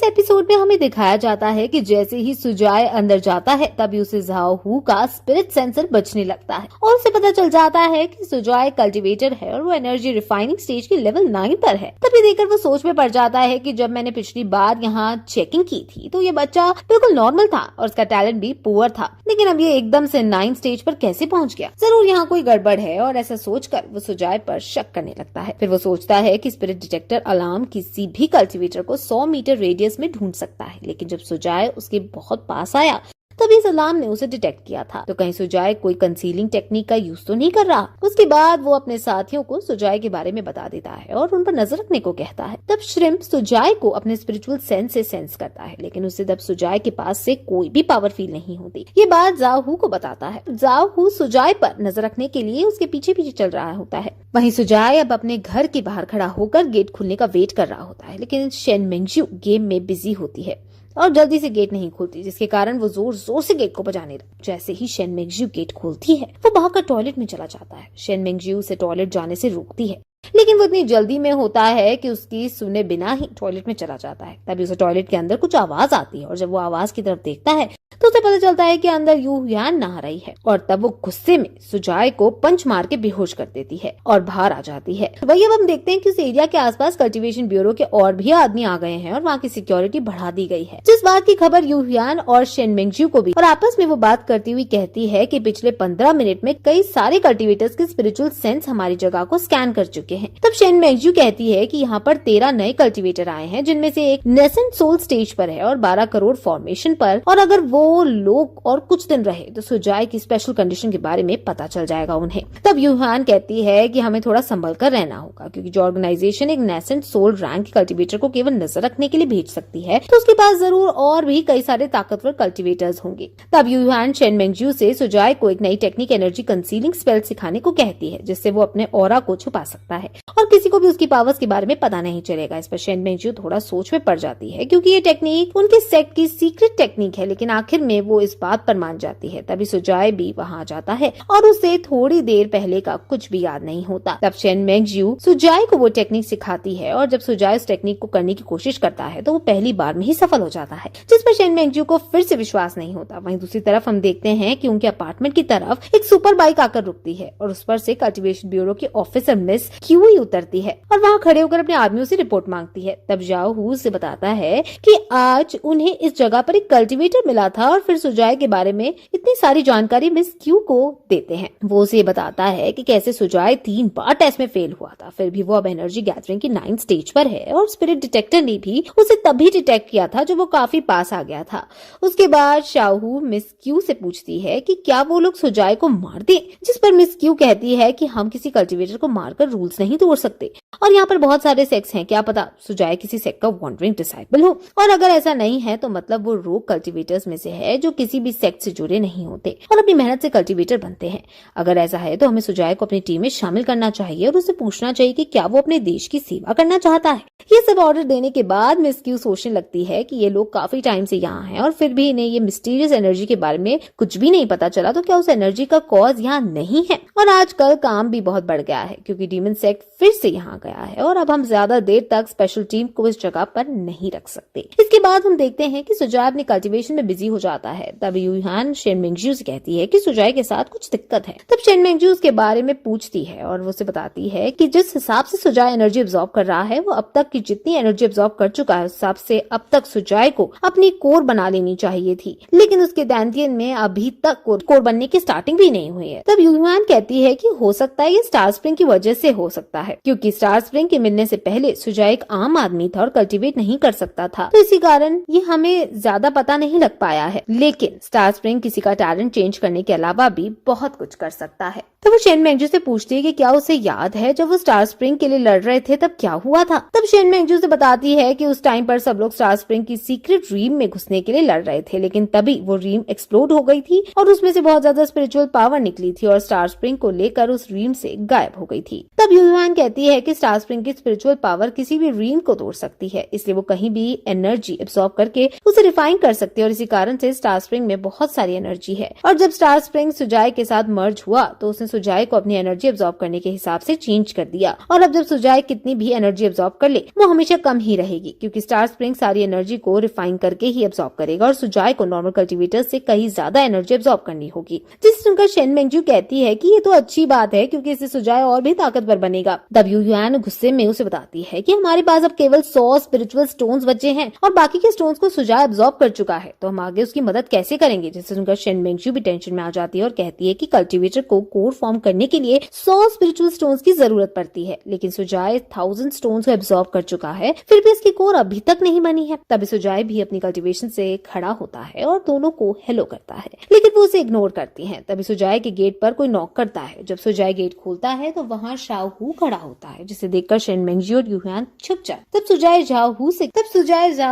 Episode में हमें दिखाया जाता है कि जैसे ही सुजाय अंदर जाता है तभी उसे झाओ हू का स्पिरिट सेंसर बजने लगता है और उसे पता चल जाता है कि सुजाय कल्टीवेटर है और वो एनर्जी रिफाइनिंग स्टेज के लेवल 9 पर है। तभी देखकर वो सोच में पड़ जाता है कि जब मैंने पिछली बार यहाँ चेकिंग की थी तो ये बच्चा बिल्कुल नॉर्मल था और उसका टैलेंट भी पुअर था, लेकिन अब ये एकदम से 9 स्टेज पर कैसे पहुँच गया। जरूर यहाँ कोई गड़बड़ है और ऐसा सोचकर वो सुजाय पर शक करने लगता है। फिर वो सोचता है कि स्पिरिट डिटेक्टर अलार्म किसी भी कल्टीवेटर को 100 मीटर रेडियस में ढूंढ सकता है, लेकिन जब सुजाय उसके बहुत पास आया तभी इस अलार्म ने उसे डिटेक्ट किया था। तो कहीं सुजाय कोई कंसीलिंग टेक्निक का यूज तो नहीं कर रहा। उसके बाद वो अपने साथियों को सुजाय के बारे में बता देता है और उन पर नजर रखने को कहता है। तब श्रिम्प सुजाय को अपने स्पिरिचुअल सेंस से सेंस करता है, लेकिन उसे तब सुजाय के पास से कोई भी पावर फील नहीं होती। ये बात झाओ हू को बताता है। झाओ हू सुजाय पर नजर रखने के लिए उसके पीछे पीछे चल रहा होता है। वहीं सुजाय अब अपने घर के बाहर खड़ा होकर गेट खुलने का वेट कर रहा होता है, लेकिन शेन मेंगजू गेम में बिजी होती है और जल्दी से गेट नहीं खोलती, जिसके कारण वो जोर जोर से गेट को बजाने लगी। जैसे ही शेन मेंगजू गेट खोलती है वो भागकर टॉयलेट में चला जाता है। शेन मेंगजू उसे टॉयलेट जाने से रोकती है, लेकिन वो इतनी जल्दी में होता है कि उसकी सुने बिना ही टॉयलेट में चला जाता है। तभी उसे टॉयलेट के अंदर कुछ आवाज आती है और जब वो आवाज की तरफ देखता है तो उसे पता चलता है कि अंदर यू ह्यान नहा रही है और तब वो गुस्से में सुजाय को पंच मार के बेहोश कर देती है और बाहर आ जाती है। वही अब हम देखते हैं कि उस एरिया के आसपास कल्टीवेशन ब्यूरो के और भी आदमी आ गए हैं और वहाँ की सिक्योरिटी बढ़ा दी गई है। जिस बात की खबर यू ह्यान और शेन मेंगजू को भी, और आपस में वो बात करती हुई कहती है कि पिछले 15 मिनट में कई सारे कल्टीवेटर्स के स्पिरिचुअल सेंस हमारी जगह को स्कैन कर चुके हैं। तब शेन मेंगजू कहती है कि यहाँ पर 13 नए कल्टीवेटर आए हैं, जिनमें से एक नेसेंट सोल स्टेज पर है और 12 करोड़ फॉर्मेशन पर, और अगर वो लोग और कुछ दिन रहे तो सुजाय की स्पेशल कंडीशन के बारे में पता चल जाएगा उन्हें। तब यूहान कहती है कि हमें थोड़ा संभल कर रहना होगा, क्योंकि जो ऑर्गेनाइजेशन एक नेसेंट सोल रैंक के कल्टीवेटर को केवल नजर रखने के लिए भेज सकती है तो उसके पास जरूर और भी कई सारे ताकतवर कल्टीवेटर्स होंगे। तब यूहान शेन मेंगजू से सुजाय को एक नई टेक्निक एनर्जी कंसीलिंग स्पेल सिखाने को कहती है, जिससे वो अपने ऑरा को छुपा सकता है और किसी को भी उसकी पावर्स के बारे में पता नहीं चलेगा। इस पर शेन मेंगजू थोड़ा सोच में पड़ जाती है, क्योंकि ये टेक्निक उनके सेक्ट की सीक्रेट टेक्निक है, लेकिन आखिर में वो इस बात पर मान जाती है। तभी सुजाय भी वहाँ जाता है और उसे थोड़ी देर पहले का कुछ भी याद नहीं होता। तब शेन मेंगजू सुजाय को वो टेक्निक सिखाती है और जब सुजाय उस टेक्निक को करने की कोशिश करता है तो वो पहली बार में ही सफल हो जाता है, जिस पर शेन मेंगजू को फिर से विश्वास नहीं होता। वहीं दूसरी तरफ हम देखते हैं कि उनके अपार्टमेंट की तरफ एक सुपर बाइक आकर रुकती है और उस पर से कल्टीवेशन ब्यूरो की ऑफिसर मिस क्यूई उतरती है और वहाँ खड़े होकर अपने आदमियों से रिपोर्ट मांगती है। तब झाओ हू से बताता है कि आज उन्हें इस जगह पर एक कल्टीवेटर मिला था और फिर सुजाय के बारे में इतनी सारी जानकारी मिस क्यू को देते हैं। वो उसे बताता है कि कैसे सुजाय 3 बार टेस्ट में फेल हुआ था, फिर भी वो अब एनर्जी गैदरिंग की 9 स्टेज पर है और स्पिरिट डिटेक्टर ने भी उसे तभी डिटेक्ट किया था जब वो काफी पास आ गया था। उसके बाद शाहू मिस क्यू से पूछती है कि क्या वो लोग सुजाय को मार दें, जिस पर मिस क्यू कहती है कि हम किसी कल्टीवेटर को मारकर रूल्स नहीं तोड़ सकते और यहाँ पर बहुत सारे सेक्स हैं, क्या पता सुजाय किसी सेक्ट का वॉन्डरिंग डिसाइपल हो, और अगर ऐसा नहीं है तो मतलब वो रोग कल्टीवेटर्स में से है जो किसी भी सेक्ट से जुड़े नहीं होते और अपनी मेहनत से कल्टीवेटर बनते हैं। अगर ऐसा है तो हमें सुजाय को अपनी टीम में शामिल करना चाहिए और उससे पूछना चाहिए कि क्या वो अपने देश की सेवा करना चाहता है। ये सब ऑर्डर देने के बाद मिस क्यू सोचने लगती है कि ये लोग काफी टाइम से यहाँ हैं और फिर भी इन्हें ये मिस्टीरियस एनर्जी के बारे में कुछ भी नहीं पता चला, तो क्या उस एनर्जी का कॉज यहाँ नहीं है। और आजकल काम भी बहुत बढ़ गया है क्योंकि डीमन सेक्ट फिर से यहाँ गया है और अब हम ज्यादा देर तक स्पेशल टीम को इस जगह पर नहीं रख सकते। इसके बाद हम देखते हैं कि सुजाय अपने कल्टीवेशन में बिजी हो जाता है। तब यूहान शेन मेंगजू से कहती है कि सुजाय के साथ कुछ दिक्कत है। तब शेन मेंगजू उसके बारे में पूछती है और वो उसे बताती है कि जिस हिसाब से सुजाय एनर्जी एब्जॉर्ब कर रहा है वो अब तक की जितनी एनर्जी एब्जॉर्ब कर चुका है उस हिसाब से अब तक सुजाय को अपनी कोर बना लेनी चाहिए थी, लेकिन उसके दैंतियन में अभी तक कोर बनने की स्टार्टिंग भी नहीं हुई है। तब यूहान कहती है कि हो सकता है ये स्टार स्प्रिंग की वजह से हो सकता है, क्योंकि स्टार स्प्रिंग के मिलने से पहले सुजाय एक आम आदमी था और कल्टीवेट नहीं कर सकता था, तो इसी कारण ये हमें ज्यादा पता नहीं लग पाया है। लेकिन स्टार स्प्रिंग किसी का टैलेंट चेंज करने के अलावा भी बहुत कुछ कर सकता है। तो वो शेन मेंगजू से पूछती है कि क्या उसे याद है जब वो स्टार स्प्रिंग के लिए लड़ रहे थे तब क्या हुआ था। तब शेन मेंगजू से बताती है कि उस टाइम पर सब लोग स्टार स्प्रिंग की सीक्रेट रीम में घुसने के लिए लड़ रहे थे, लेकिन तभी वो रीम एक्सप्लोड हो गई थी और उसमें से बहुत ज्यादा स्पिरिचुअल पावर निकली थी और स्टार स्प्रिंग को लेकर उस रीम से गायब हो गई थी। तब यूहान कहती है कि स्टार स्प्रिंग की स्पिरिचुअल पावर किसी भी रीम को तोड़ सकती है, इसलिए वो कहीं भी एनर्जी एब्सॉर्ब करके उसे रिफाइन कर सकती है और इसी कारण कारण से स्टार स्प्रिंग में बहुत सारी एनर्जी है और जब स्टार स्प्रिंग सुजाई के साथ मर्ज हुआ तो उसने सुजाई को अपनी एनर्जी एब्जॉर्ब करने के हिसाब से चेंज कर दिया और अब जब सुजाई कितनी भी एनर्जी एब्जॉर्ब कर ले वो हमेशा कम ही रहेगी क्योंकि स्टार स्प्रिंग सारी एनर्जी को रिफाइन करके ही एब्जॉर्ब करेगा और सुजाई को नॉर्मल कल्टीवेटर से कहीं ज्यादा एनर्जी एब्जॉर्ब करनी होगी। जिसे सुनकर शेन मेंगजू कहती है कि ये तो अच्छी बात है क्योंकि इससे सुजाई और भी ताकतवर बनेगा। तब यू ह्यूआन गुस्से में उसे बताती है कि हमारे पास अब केवल 100 स्पिरिचुअल स्टोन्स बचे हैं और बाकी के स्टोन्स को सुजाई एब्जॉर्ब कर चुका है तो हम आगे उसकी मदद कैसे करेंगे। जिससे सुनकर शेन मेंगजू भी टेंशन में आ जाती है और कहती है कि कल्टीवेटर को कोर फॉर्म करने के लिए 100 स्पिरिचुअल स्टोन्स की जरूरत पड़ती है लेकिन सुजाई 1000 स्टोन्स को एब्जॉर्ब कर चुका है फिर भी इसकी कोर अभी तक नहीं बनी है। तभी सुजाई भी अपनी कल्टीवेशन से खड़ा होता है और दोनों को हेलो करता है लेकिन वो उसे इग्नोर करती हैं। तभी सुजाई के गेट पर कोई नॉक करता है। जब सुजाई गेट खोलता है तो वहाँ शाओ हू खड़ा होता है जिसे देखकर शेन मेंगजू और यू ह्यूआन छुप जाए। तब सुजाई जाओ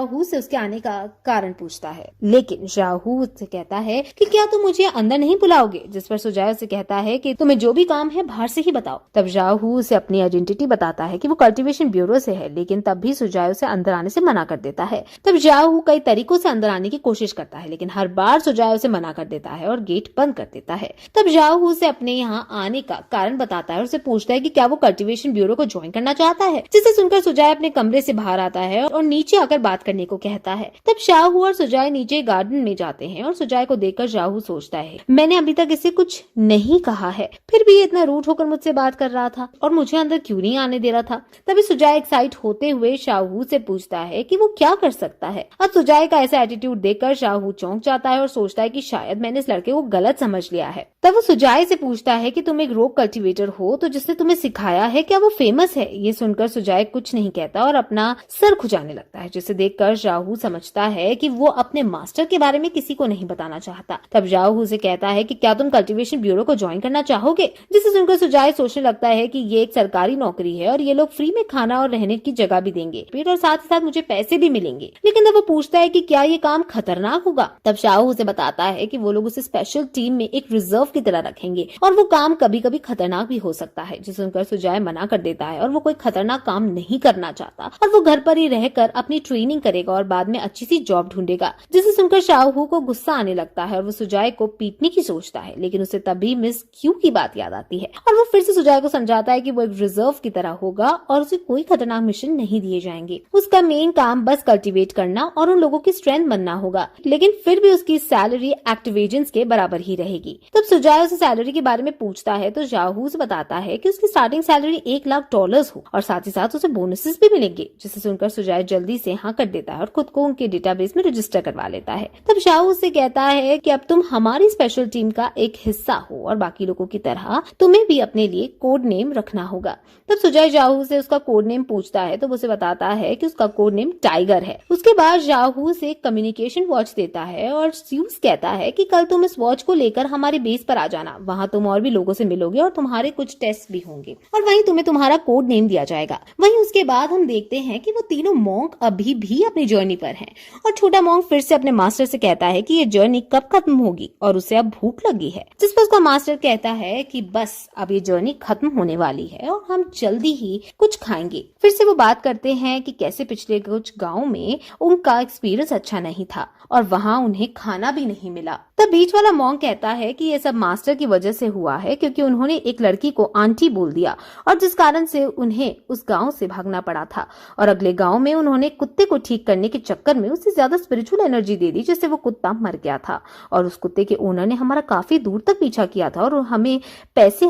हू से उसके आने का कारण पूछता है लेकिन जाओ हू उससे कहता है कि क्या तुम मुझे अंदर नहीं बुलाओगे। जिस पर सुजाई उसे कहता है कि तुम्हें जो भी काम है बाहर से ही बताओ। तब जाओ हू उसे अपनी आइडेंटिटी बताता है कि वो कल्टीवेशन ब्यूरो से है लेकिन तब भी सुजाई उसे अंदर आने से मना कर देता है। तब जाओ हू कई तरीकों से अंदर आने की कोशिश करता है लेकिन हर बार सुजाई उसे मना कर देता है और गेट बंद कर देता है। तब जाओ हू उसे अपने यहाँ आने का कारण बताता है और उसे पूछता है कि क्या वो कल्टीवेशन ब्यूरो को ज्वाइन करना चाहता है। जिसे सुनकर सुजाई अपने कमरे से बाहर आता है और नीचे आकर बात करने को कहता है। तब शाओ हू और सुजाई नीचे गार्डन में जाते हैं और सुजाई को देखकर शाओ हू सोचता है मैंने अभी तक इसे कुछ नहीं कहा है फिर भी ये इतना रूड होकर मुझसे बात कर रहा था और मुझे अंदर क्यों नहीं आने दे रहा था। तभी सुजाई एक्साइट होते हुए शाओ हू से पूछता है कि वो क्या कर सकता है। अब सुजाई का ऐसा एटीट्यूड देखकर शाओ हू चौंक जाता है और सोचता है कि शायद मैंने इस लड़के को गलत समझ लिया है। तब वो सुजाई से पूछता है कि तुम एक रोग कल्टीवेटर हो तो जिसने तुम्हें सिखाया है क्या वो फेमस है। ये सुनकर सुजाई कुछ नहीं कहता और अपना सर खुजाने लगता है जिसे देखकर शाओ हू समझता है कि वो अपने मास्टर के बारे में किसी को नहीं बताना चाहता। तब जाओ हू से कहता है कि क्या तुम कल्टीवेशन ब्यूरो को ज्वाइन करना चाहोगे। जिसे सुनकर सुजाई सोचने लगता है कि ये एक सरकारी नौकरी है और ये लोग फ्री में खाना और रहने की जगह भी देंगे और साथ ही साथ मुझे पैसे भी मिलेंगे। लेकिन तब वो पूछता है कि क्या ये काम खतरनाक होगा। तब शाओ उसे बताता है कि वो लोग उसे स्पेशल टीम में एक रिजर्व की तरह रखेंगे और वो काम कभी कभी खतरनाक भी हो सकता है। जिसे सुनकर सुजाई मना कर देता है और वो कोई खतरनाक काम नहीं करना चाहता और वो घर पर ही रहकर अपनी ट्रेनिंग करेगा और बाद में अच्छी सी जॉब ढूंढेगा। जिसे सुनकर शाओ हू को गुस्सा आने लगता है और वो सुजाई को पीटने की सोचता है लेकिन उसे तभी मिस क्यू की बात याद आती है और वो फिर से सुजाई को समझाता है कि वो एक रिजर्व की तरह होगा और उसे कोई खतरनाक मिशन नहीं दिए जाएंगे। उसका मेन काम बस कल्टीवेट करना और उन लोगों की स्ट्रेंथ बनना होगा लेकिन फिर भी उसकी सैलरी एक्टिव एजेंट्स के बराबर ही रहेगी। तब सुजाई उसे सैलरी के बारे में पूछता है तो शाओ हू से बताता है कि उसकी स्टार्टिंग सैलरी $1,00,000 हो और साथ ही साथ उसे बोनसेस भी मिलेंगे। जिसे सुनकर सुजाई जल्दी से हाँ कर देता है और खुद को उनके डेटाबेस में रजिस्टर करवा लेता है। तब शाओ उससे कहता है कि अब तुम हमारी स्पेशल टीम का एक हिस्सा हो और बाकी लोगों की तरह तुम्हें भी अपने लिए कोड नेम रखना होगा। तब सुजाई जाहू से उसका कोड नेम पूछता है तो वो उसे बताता है कि उसका कोड नेम टाइगर है। उसके बाद जाहू से कम्युनिकेशन वॉच देता है और स्यूस कहता है कि कल तुम इस वॉच को लेकर हमारे बेस पर आ जाना, वहाँ तुम और भी लोगों से मिलोगे और तुम्हारे कुछ टेस्ट भी होंगे और वहीं तुम्हें तुम्हारा कोड नेम दिया जाएगा। वहीं उसके बाद हम देखते हैं कि वो तीनों मॉन्क अभी भी अपनी जर्नी पर हैं और छोटा मॉन्क फिर से अपने मास्टर से कहता है कि ये जर्नी कब खत्म होगी और उसे अब भूख लगी है। जिस पर उसका मास्टर कहता है कि बस अब ये जर्नी खत्म होने वाली है और हम जल्दी ही कुछ खाएंगे। फिर से वो बात करते हैं कि कैसे पिछले कुछ गाँव में उनका एक्सपीरियंस अच्छा नहीं था और वहाँ उन्हें खाना भी नहीं मिला। तब बीच वाला मॉन्क कहता है कि ये सब मास्टर की वजह से हुआ है क्योंकि उन्होंने एक लड़की को आंटी बोल दिया और जिस कारण से उन्हें उस गांव से भागना पड़ा था और अगले गांव में उन्होंने कुत्ते को ठीक करने के चक्कर में उसे ज्यादा स्पिरिचुअल एनर्जी दे दी जिससे वो कुत्ता मर गया था और उस कुत्ते के ओनर ने हमारा काफी दूर तक पीछा किया था और हमें पैसे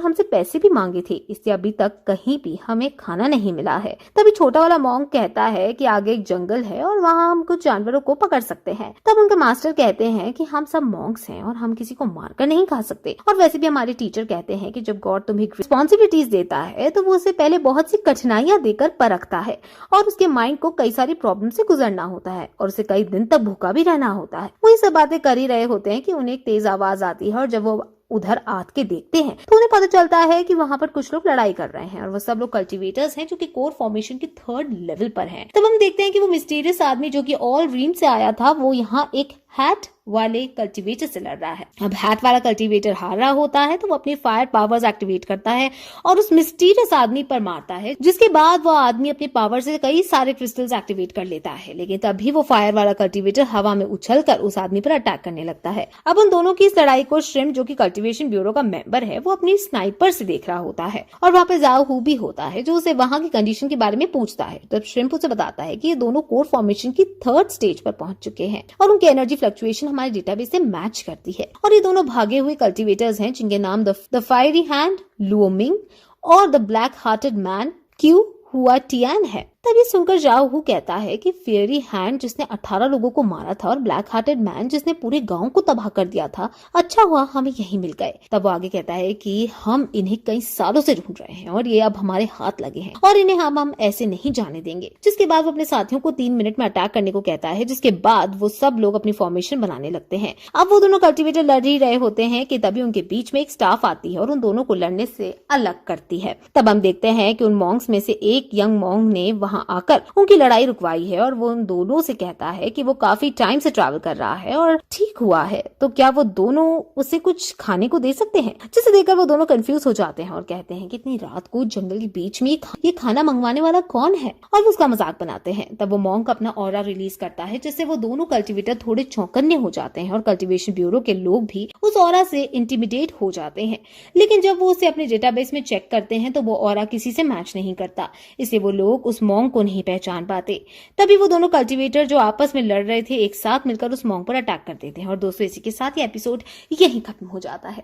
हमसे पैसे भी मांगे थे, इसलिए अभी तक कहीं भी हमें खाना नहीं मिला है। तभी छोटा वाला मॉन्क कहता है कि आगे एक जंगल है और वहाँ हम कुछ जानवरों को पकड़ सकते हैं। तब उनके मास्टर कहते हैं कि हम सब मॉन्क्स हैं और हम किसी को मारकर नहीं खा सकते और वैसे भी हमारे टीचर कहते हैं कि जब गॉड तुम्हें रिस्पॉन्सिबिलिटीज देता है तो वो उसे पहले बहुत सी कठिनाइयां देकर परखता है और उसके माइंड को कई सारी प्रॉब्लम से गुजरना होता है और उसे कई दिन तक भूखा भी रहना होता है। वो ये सब बातें कर ही रहे होते हैं कि उन्हें एक तेज आवाज आती है और जब वो उधर आत के देखते हैं तो उन्हें पता चलता है कि वहाँ पर कुछ लोग लड़ाई कर रहे हैं और वो सब लोग कल्टीवेटर्स हैं जो कि कोर फॉर्मेशन के 3rd लेवल पर हैं। तब हम देखते हैं कि वो मिस्टीरियस आदमी जो कि ऑल ड्रीम से आया था वो यहाँ एक हैट वाले कल्टीवेटर से लड़ रहा है। अब हैट वाला कल्टीवेटर हार रहा होता है तो वो अपनी फायर पावर्स एक्टिवेट करता है और उस मिस्टीरियस आदमी पर मारता है, जिसके बाद वो आदमी अपनी पावर से कई सारे क्रिस्टल्स एक्टिवेट कर लेता है। लेकिन तभी वो फायर वाला कल्टीवेटर हवा में उछलकर उस आदमी पर अटैक करने लगता है। अब उन दोनों की इस लड़ाई को श्रिम्प, जो कि कल्टीवेशन ब्यूरो का मेंबर है, वो अपनी स्नाइपर से देख रहा होता है और वहां पे ज़ाओ हू भी होता है, जो उसे वहां की कंडीशन के बारे में पूछता है। तब श्रिम्प उसे बताता है कि ये दोनों कोर फॉर्मेशन की 3rd स्टेज पर पहुंच चुके हैं और उनकी एनर्जी फ्लक्चुएशन हमारे डेटाबेस से मैच करती है। और ये दोनों भागे हुए कल्टीवेटर्स हैं, जिनके नाम the fiery hand Luo Ming और the black hearted man Qu Hua Tian है। तब ये सुनकर ज़ाओ हू कहता है कि फेयरी हैंड, जिसने 18 लोगों को मारा था, और ब्लैक हार्टेड मैन, जिसने पूरे गांव को तबाह कर दिया था, अच्छा हुआ हमें यहीं मिल गए। तब वो आगे कहता है कि हम इन्हें कई सालों से ढूंढ रहे हैं और ये अब हमारे हाथ लगे हैं और इन्हें हम ऐसे नहीं जाने देंगे। जिसके बाद वो अपने साथियों को 3 मिनट में अटैक करने को कहता है, जिसके बाद वो सब लोग अपनी फॉर्मेशन बनाने लगते हैं। अब वो दोनों कल्टीवेटर लड़ ही रहे होते हैं कि तभी उनके बीच में एक स्टाफ आती है और उन दोनों को लड़ने से अलग करती है। तब हम देखते हैं कि उन मॉन्क्स में से एक यंग मॉन्क ने वहां आकर उनकी लड़ाई रुकवाई है और वो उन दोनों से कहता है कि वो काफी टाइम से ट्रैवल कर रहा है और ठीक हुआ है, तो क्या वो दोनों उसे कुछ खाने को दे सकते हैं। जिसे देखकर वो दोनों कंफ्यूज हो जाते हैं और कहते हैं कि इतनी रात को जंगल के बीच में ये खाना मंगवाने वाला कौन है, और वो उसका मजाक बनाते हैं। तब वो मॉन्क अपना ऑरा रिलीज करता है, जिससे वो दोनों कल्टीवेटर थोड़े चौकन्ने हो जाते हैं और कल्टीवेशन ब्यूरो के लोग भी उस ऑरा से इंटिमिडेट हो जाते हैं। लेकिन जब वो उसे अपने डेटाबेस में चेक करते हैं तो वो ऑरा किसी से मैच नहीं करता, इसलिए वो लोग उस मॉन्क को नहीं पहचान पाते। तभी वो दोनों कल्टीवेटर जो आपस में लड़ रहे थे, एक साथ मिलकर उस मॉन्क पर अटैक कर देते हैं। और दोस्तों, इसी के साथ ये एपिसोड यहीं खत्म हो जाता है।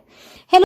हेलो